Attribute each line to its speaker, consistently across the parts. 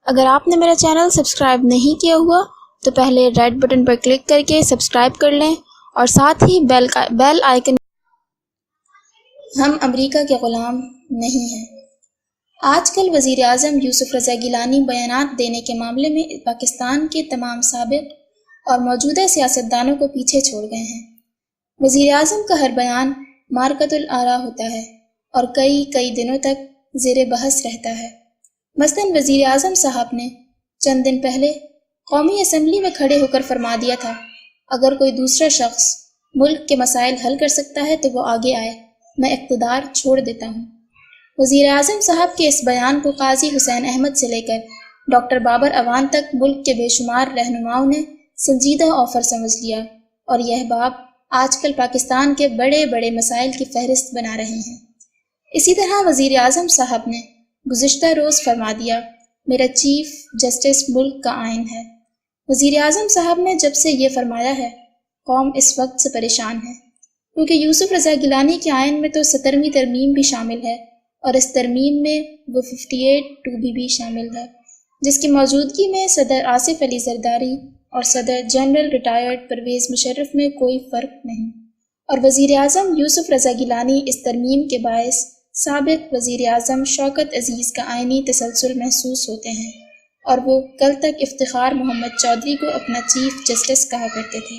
Speaker 1: اگر آپ نے میرا چینل سبسکرائب نہیں کیا ہوا تو پہلے ریڈ بٹن پر کلک کر کے سبسکرائب کر لیں اور ساتھ ہی بیل آئیکن۔ ہم امریکہ کے غلام نہیں ہیں۔ آج کل وزیر اعظم یوسف رضا گیلانی بیانات دینے کے معاملے میں پاکستان کے تمام سابق اور موجودہ سیاستدانوں کو پیچھے چھوڑ گئے ہیں۔ وزیر اعظم کا ہر بیان مارکۃ الآراء ہوتا ہے اور کئی دنوں تک زیر بحث رہتا ہے۔ مثلاً وزیر اعظم صاحب نے چند دن پہلے قومی اسمبلی میں کھڑے ہو کر فرما دیا تھا، اگر کوئی دوسرا شخص ملک کے مسائل حل کر سکتا ہے تو وہ آگے آئے، میں اقتدار چھوڑ دیتا ہوں۔ وزیر اعظم صاحب کے اس بیان کو قاضی حسین احمد سے لے کر ڈاکٹر بابر اعوان تک ملک کے بے شمار رہنماؤں نے سنجیدہ آفر سمجھ لیا اور یہ احباب آج کل پاکستان کے بڑے مسائل کی فہرست بنا رہے ہیں۔ اسی طرح وزیر اعظم صاحب نے گزشتہ روز فرما دیا، میرا چیف جسٹس ملک کا آئین ہے۔ وزیر اعظم صاحب نے جب سے یہ فرمایا ہے، قوم اس وقت سے پریشان ہے، کیونکہ یوسف رضا گیلانی کے آئین میں تو 17ویں ترمیم بھی شامل ہے اور اس ترمیم میں وہ 58(2) بھی شامل ہے، جس کی موجودگی میں صدر آصف علی زرداری اور صدر جنرل ریٹائرڈ پرویز مشرف میں کوئی فرق نہیں، اور وزیر اعظم یوسف رضا گیلانی اس ترمیم کے باعث سابق وزیر اعظم شوکت عزیز کا آئینی تسلسل محسوس ہوتے ہیں، اور وہ کل تک افتخار محمد چودھری کو اپنا چیف جسٹس کہا کرتے تھے۔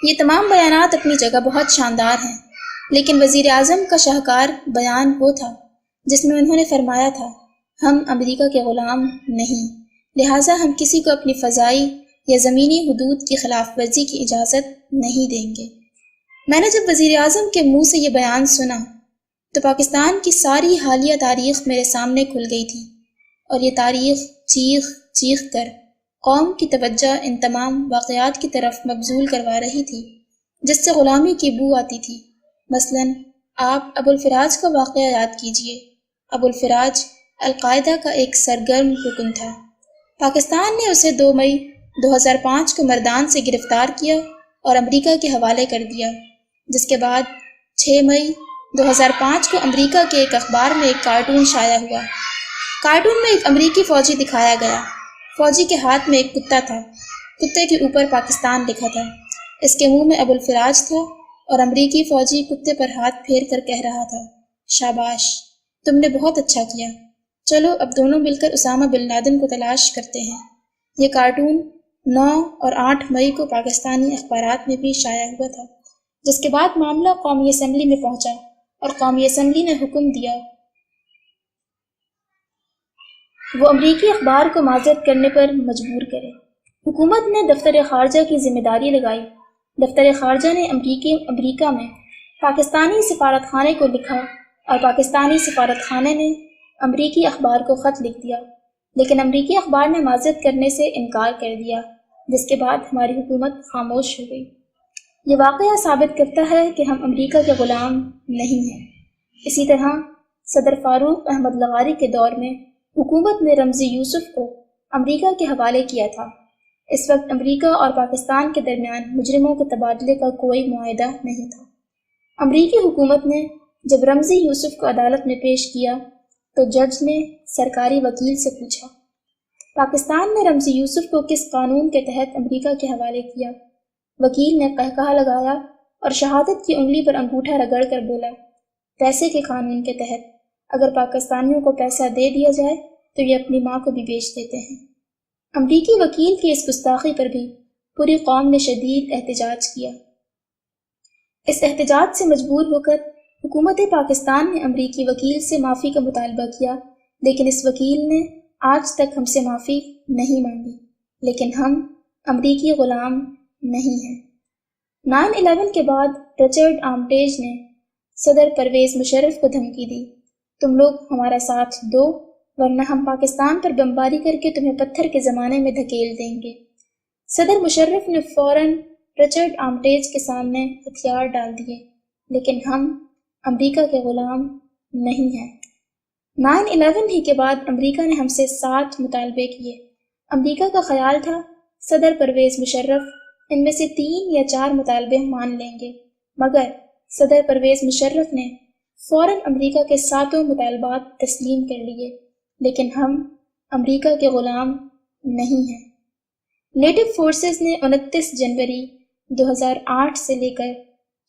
Speaker 1: یہ تمام بیانات اپنی جگہ بہت شاندار ہیں، لیکن وزیر اعظم کا شاہکار بیان وہ تھا جس میں انہوں نے فرمایا تھا، ہم امریکہ کے غلام نہیں، لہٰذا ہم کسی کو اپنی فضائی یا زمینی حدود کی خلاف ورزی کی اجازت نہیں دیں گے۔ میں نے جب وزیر اعظم کے منہ سے یہ بیان سنا تو پاکستان کی ساری حالیہ تاریخ میرے سامنے کھل گئی تھی، اور یہ تاریخ چیخ کر قوم کی توجہ ان تمام واقعات کی طرف مبذول کروا رہی تھی جس سے غلامی کی بو آتی تھی۔ مثلاً آپ ابو الفراج کا واقعہ یاد کیجئے۔ ابو الفراج القاعدہ کا ایک سرگرم رکن تھا۔ پاکستان نے اسے 2 مئی 2005 کو مردان سے گرفتار کیا اور امریکہ کے حوالے کر دیا، جس کے بعد 6 مئی 2005 کو امریکہ کے ایک اخبار میں ایک کارٹون شائع ہوا۔ کارٹون میں ایک امریکی فوجی دکھایا گیا۔ فوجی کے ہاتھ میں ایک کتا تھا، کتے کے اوپر پاکستان لکھا تھا، اس کے منہ میں ابو الفراج تھا اور امریکی فوجی کتے پر ہاتھ پھیر کر کہہ رہا تھا، شاباش، تم نے بہت اچھا کیا، چلو اب دونوں مل کر اسامہ بن لادن کو تلاش کرتے ہیں۔ یہ کارٹون 9 اور 8 مئی کو پاکستانی اخبارات میں بھی شائع ہوا تھا، جس کے بعد معاملہ قومی اسمبلی میں پہنچا اور قومی اسمبلی نے حکم دیا وہ امریکی اخبار کو معذرت کرنے پر مجبور کرے۔ حکومت نے دفتر خارجہ کی ذمہ داری لگائی۔ دفتر خارجہ نے امریکہ میں پاکستانی سفارت خانے کو لکھا اور پاکستانی سفارت خانے نے امریکی اخبار کو خط لکھ دیا، لیکن امریکی اخبار نے معذرت کرنے سے انکار کر دیا، جس کے بعد ہماری حکومت خاموش ہو گئی۔ یہ واقعہ ثابت کرتا ہے کہ ہم امریکہ کے غلام نہیں ہیں۔ اسی طرح صدر فاروق احمد لغاری کے دور میں حکومت نے رمزی یوسف کو امریکہ کے حوالے کیا تھا۔ اس وقت امریکہ اور پاکستان کے درمیان مجرموں کے تبادلے کا کوئی معاہدہ نہیں تھا۔ امریکی حکومت نے جب رمزی یوسف کو عدالت میں پیش کیا تو جج نے سرکاری وکیل سے پوچھا، پاکستان نے رمزی یوسف کو کس قانون کے تحت امریکہ کے حوالے کیا؟ وکیل نے قہقہہ لگایا اور شہادت کی انگلی پر انگوٹھا رگڑ کر بولا، پیسے کے قانون کے تحت۔ اگر پاکستانیوں کو پیسہ دے دیا جائے تو یہ اپنی ماں کو بھی بیچ دیتے ہیں۔ امریکی وکیل کی اس گستاخی پر بھی پوری قوم نے شدید احتجاج کیا۔ اس احتجاج سے مجبور ہو کر حکومت پاکستان نے امریکی وکیل سے معافی کا مطالبہ کیا، لیکن اس وکیل نے آج تک ہم سے معافی نہیں مانگی۔ لیکن ہم امریکی غلام نہیں ہیں۔ 9/11 کے بعد رچرڈ آرمٹیج نے صدر پرویز مشرف کو دھمکی دی، تم لوگ ہمارا ساتھ دو ورنہ ہم پاکستان پر بمباری کر کے تمہیں پتھر کے زمانے میں دھکیل دیں گے۔ صدر مشرف نے فوراً رچرڈ آرمٹیج کے سامنے ہتھیار ڈال دیے، لیکن ہم امریکہ کے غلام نہیں ہیں۔ 9/11 ہی کے بعد امریکہ نے ہم سے 7 مطالبے کیے۔ امریکہ کا خیال تھا صدر پرویز مشرف ان میں سے 3 یا 4 مطالبے مان لیں گے، مگر صدر پرویز مشرف نے فوراً امریکہ کے 7 مطالبات تسلیم کر لیے، لیکن ہم امریکہ کے غلام نہیں ہیں۔ نیٹو فورسز نے 29 جنوری 2008 سے لے کر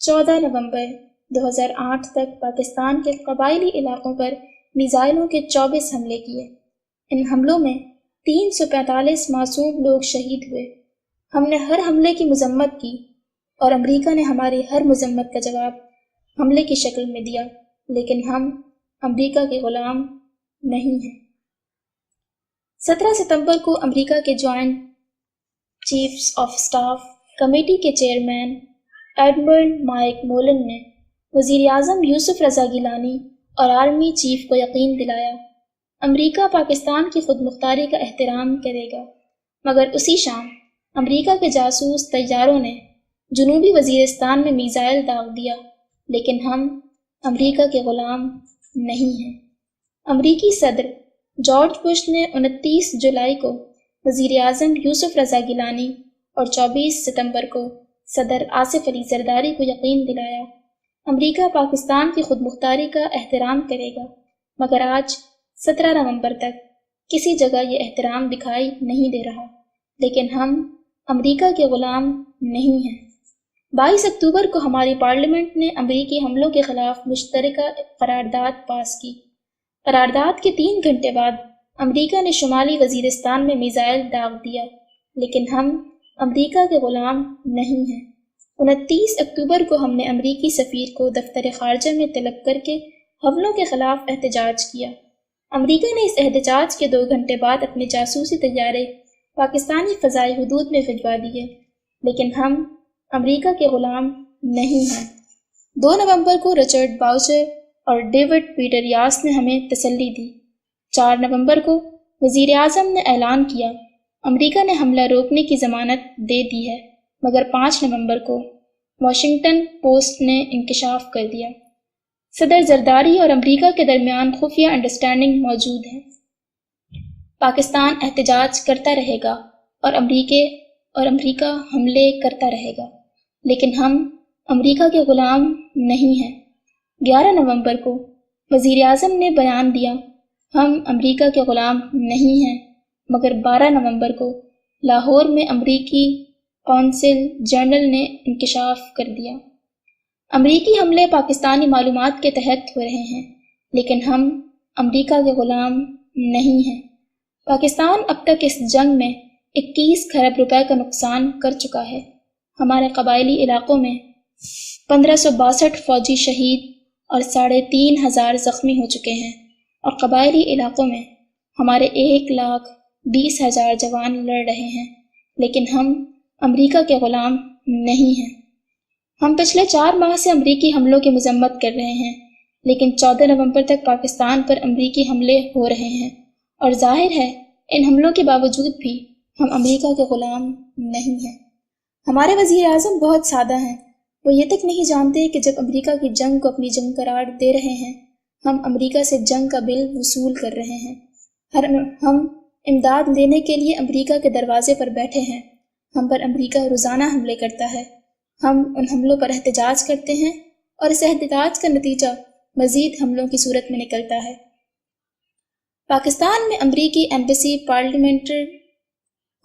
Speaker 1: 14 نومبر 2008 تک پاکستان کے قبائلی علاقوں پر میزائلوں کے 24 حملے کیے۔ ان حملوں میں 345 معصوم لوگ شہید ہوئے۔ ہم نے ہر حملے کی مذمت کی اور امریکہ نے ہماری ہر مذمت کا جواب حملے کی شکل میں دیا، لیکن ہم امریکہ کے غلام نہیں ہیں۔ 17 ستمبر کو امریکہ کے joint chiefs of staff committee کے چیئرمین ایڈمرل مائک مولن نے وزیر اعظم یوسف رضا گیلانی اور آرمی چیف کو یقین دلایا امریکہ پاکستان کی خود مختاری کا احترام کرے گا، مگر اسی شام امریکہ کے جاسوس طیاروں نے جنوبی وزیرستان میں میزائل داغ دیا، لیکن ہم امریکہ کے غلام نہیں ہیں۔ امریکی صدر جارج بش نے 29 جولائی کو وزیر اعظم یوسف رضا گیلانی اور 24 ستمبر کو صدر آصف علی زرداری کو یقین دلایا امریکہ پاکستان کی خود مختاری کا احترام کرے گا، مگر آج 17 نومبر تک کسی جگہ یہ احترام دکھائی نہیں دے رہا، لیکن ہم امریکہ کے غلام نہیں ہیں۔ 22 اکتوبر کو ہماری پارلیمنٹ نے امریکی حملوں کے خلاف مشترکہ قرارداد پاس کی۔ قرارداد کے 3 گھنٹے بعد امریکہ نے شمالی وزیرستان میں میزائل داغ دیا، لیکن ہم امریکہ کے غلام نہیں ہیں۔ 29 اکتوبر کو ہم نے امریکی سفیر کو دفتر خارجہ میں طلب کر کے حملوں کے خلاف احتجاج کیا۔ امریکہ نے اس احتجاج کے 2 گھنٹے بعد اپنے جاسوسی طیارے پاکستانی فضائی حدود میں بھجوا دیے، لیکن ہم امریکہ کے غلام نہیں ہیں۔ 2 نومبر کو رچرڈ باؤچر اور ڈیوڈ پیٹر یاس نے ہمیں تسلی دی۔ 4 نومبر کو وزیر اعظم نے اعلان کیا امریکہ نے حملہ روکنے کی ضمانت دے دی ہے، مگر 5 نومبر کو واشنگٹن پوسٹ نے انکشاف کر دیا صدر زرداری اور امریکہ کے درمیان خفیہ انڈرسٹینڈنگ موجود ہے۔ پاکستان احتجاج کرتا رہے گا اور امریکہ حملے کرتا رہے گا، لیکن ہم امریکہ کے غلام نہیں ہیں۔ 11 نومبر کو وزیر اعظم نے بیان دیا ہم امریکہ کے غلام نہیں ہیں، مگر 12 نومبر کو لاہور میں امریکی قونصل جنرل نے انکشاف کر دیا امریکی حملے پاکستانی معلومات کے تحت ہو رہے ہیں، لیکن ہم امریکہ کے غلام نہیں ہیں۔ پاکستان اب تک اس جنگ میں 21 کھرب روپے کا نقصان کر چکا ہے۔ ہمارے قبائلی علاقوں میں 1562 فوجی شہید اور 3500 زخمی ہو چکے ہیں، اور قبائلی علاقوں میں ہمارے 1,20,000 جوان لڑ رہے ہیں، لیکن ہم امریکہ کے غلام نہیں ہیں۔ ہم پچھلے 4 ماہ سے امریکی حملوں کی مذمت کر رہے ہیں، لیکن 14 نومبر تک پاکستان پر امریکی حملے ہو رہے ہیں، اور ظاہر ہے ان حملوں کے باوجود بھی ہم امریکہ کے غلام نہیں ہیں۔ ہمارے وزیر اعظم بہت سادہ ہیں، وہ یہ تک نہیں جانتے کہ جب امریکہ کی جنگ کو اپنی جنگ قرار دے رہے ہیں، ہم امریکہ سے جنگ کا بل وصول کر رہے ہیں۔ ہم امداد لینے کے لیے امریکہ کے دروازے پر بیٹھے ہیں۔ ہم پر امریکہ روزانہ حملے کرتا ہے۔ ہم ان حملوں پر احتجاج کرتے ہیں اور اس احتجاج کا نتیجہ مزید حملوں کی صورت میں نکلتا ہے۔ پاکستان میں امریکی ایمبیسی پارلیمنٹر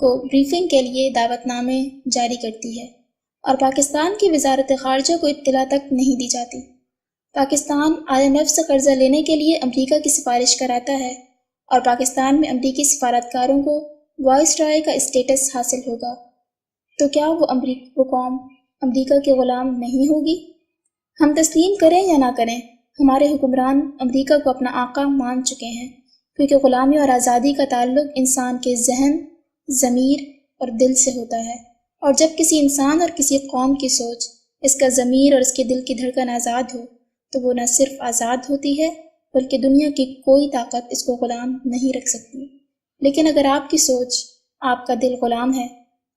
Speaker 1: کو بریفنگ کے لیے دعوت نامے جاری کرتی ہے اور پاکستان کی وزارت خارجہ کو اطلاع تک نہیں دی جاتی۔ پاکستان IMF سے قرضہ لینے کے لیے امریکہ کی سفارش کراتا ہے اور پاکستان میں امریکی سفارتکاروں کو وائس رائے کا اسٹیٹس حاصل ہوگا، تو کیا وہ قوم امریکہ کے غلام نہیں ہوگی؟ ہم تسلیم کریں یا نہ کریں، ہمارے حکمران امریکہ کو اپنا آقا مان چکے ہیں، کیونکہ غلامی اور آزادی کا تعلق انسان کے ذہن، ضمیر اور دل سے ہوتا ہے، اور جب کسی انسان اور کسی قوم کی سوچ، اس کا ضمیر اور اس کے دل کی دھڑکن آزاد ہو، تو وہ نہ صرف آزاد ہوتی ہے بلکہ دنیا کی کوئی طاقت اس کو غلام نہیں رکھ سکتی۔ لیکن اگر آپ کی سوچ، آپ کا دل غلام ہے،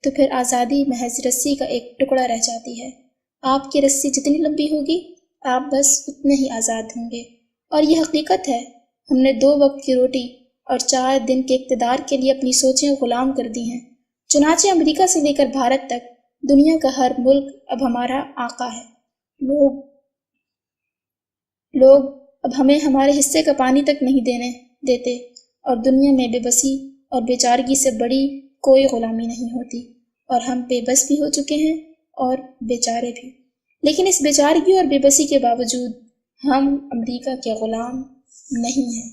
Speaker 1: تو پھر آزادی محض رسی کا ایک ٹکڑا رہ جاتی ہے۔ آپ کی رسی جتنی لمبی ہوگی، آپ بس اتنے ہی آزاد ہوں گے، اور یہ حقیقت ہے۔ ہم نے 2 وقت کی روٹی اور 4 دن کے اقتدار کے لیے اپنی سوچیں غلام کر دی ہیں۔ چنانچہ امریکہ سے لے کر بھارت تک دنیا کا ہر ملک اب ہمارا آقا ہے۔ لوگ اب ہمیں ہمارے حصے کا پانی تک نہیں دیتے، اور دنیا میں بے بسی اور بیچارگی سے بڑی کوئی غلامی نہیں ہوتی، اور ہم بے بس بھی ہو چکے ہیں اور بیچارے بھی، لیکن اس بیچارگی اور بے بسی کے باوجود ہم امریکہ کے غلام نہیں ہیں۔